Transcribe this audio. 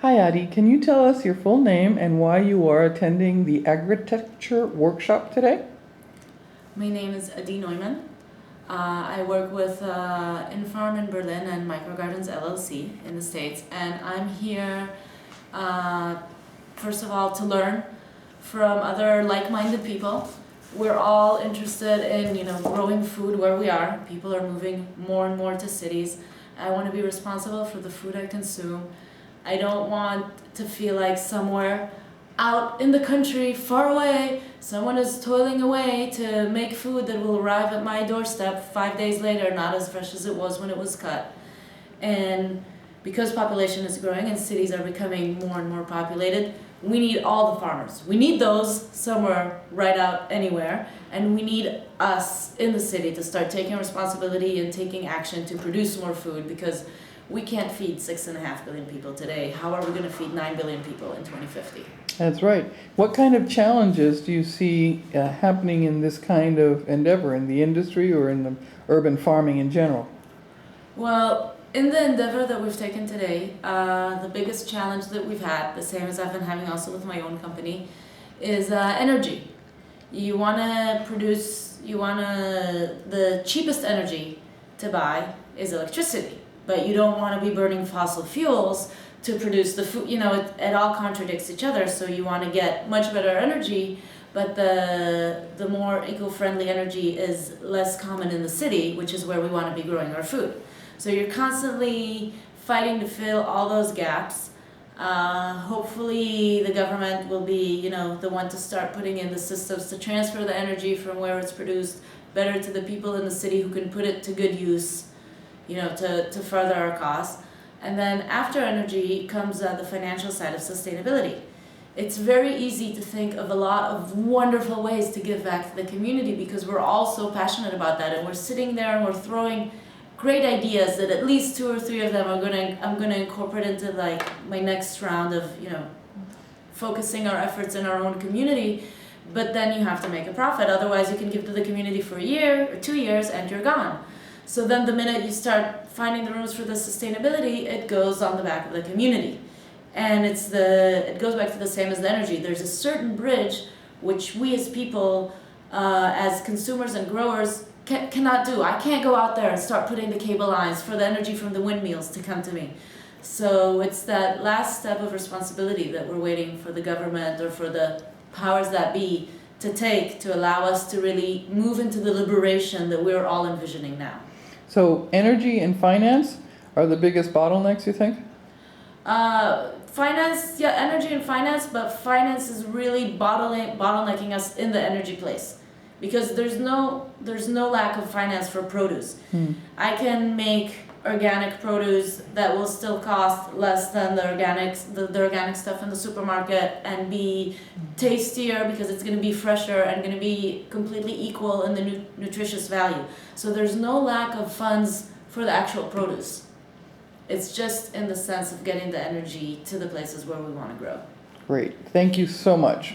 Hi, Adi. Can you tell us your full name and why you are attending the agritecture workshop today? My name is Adi Neuman. I work with Infarm in Berlin and Microgardens LLC in the States, and I'm here, first of all, to learn from other like-minded people. We're all interested in, growing food where we are. People are moving more and more to cities. I want to be responsible for the food I consume. I don't want to feel like somewhere out in the country, far away, someone is toiling away to make food that will arrive at my doorstep 5 days later, not as fresh as it was when it was cut. And because population is growing and cities are becoming more and more populated, we need all the farmers. We need those somewhere right out anywhere, and we need us in the city to start taking responsibility and taking action to produce more food, because we can't feed 6.5 billion people today. How are we going to feed 9 billion people in 2050? That's right. What kind of challenges do you see happening in this kind of endeavor, in the industry or in the urban farming in general? Well, in the endeavor that we've taken today, the biggest challenge that we've had, the same as I've been having also with my own company, is energy. You want to produce, the cheapest energy to buy is electricity, but you don't want to be burning fossil fuels to produce the food. It all contradicts each other, so you want to get much better energy, but the more eco-friendly energy is less common in the city, which is where we want to be growing our food. So you're constantly fighting to fill all those gaps. Hopefully the government will be, the one to start putting in the systems to transfer the energy from where it's produced better to the people in the city who can put it to good use, to further our costs. And then after energy comes the financial side of sustainability. It's very easy to think of a lot of wonderful ways to give back to the community, because we're all so passionate about that, and we're sitting there and we're throwing great ideas that at least 2 or 3 of them I'm gonna incorporate into like my next round of focusing our efforts in our own community. But then you have to make a profit, otherwise you can give to the community for a year or 2 years and you're gone. So then the minute you start finding the rooms for the sustainability, it goes on the back of the community. And it goes back to the same as the energy. There's a certain bridge which we as people, as consumers and growers, cannot do. I can't go out there and start putting the cable lines for the energy from the windmills to come to me. So it's that last step of responsibility that we're waiting for the government or for the powers that be to take, to allow us to really move into the liberation that we're all envisioning now. So energy and finance are the biggest bottlenecks, you think? Finance, yeah, energy and finance, but finance is really bottlenecking us in the energy place, because there's no lack of finance for produce. I can make organic produce that will still cost less than the organic stuff in the supermarket and be tastier, because it's going to be fresher and going to be completely equal in the nutritious value. So there's no lack of funds for the actual produce. It's just in the sense of getting the energy to the places where we want to grow. Great. Thank you so much.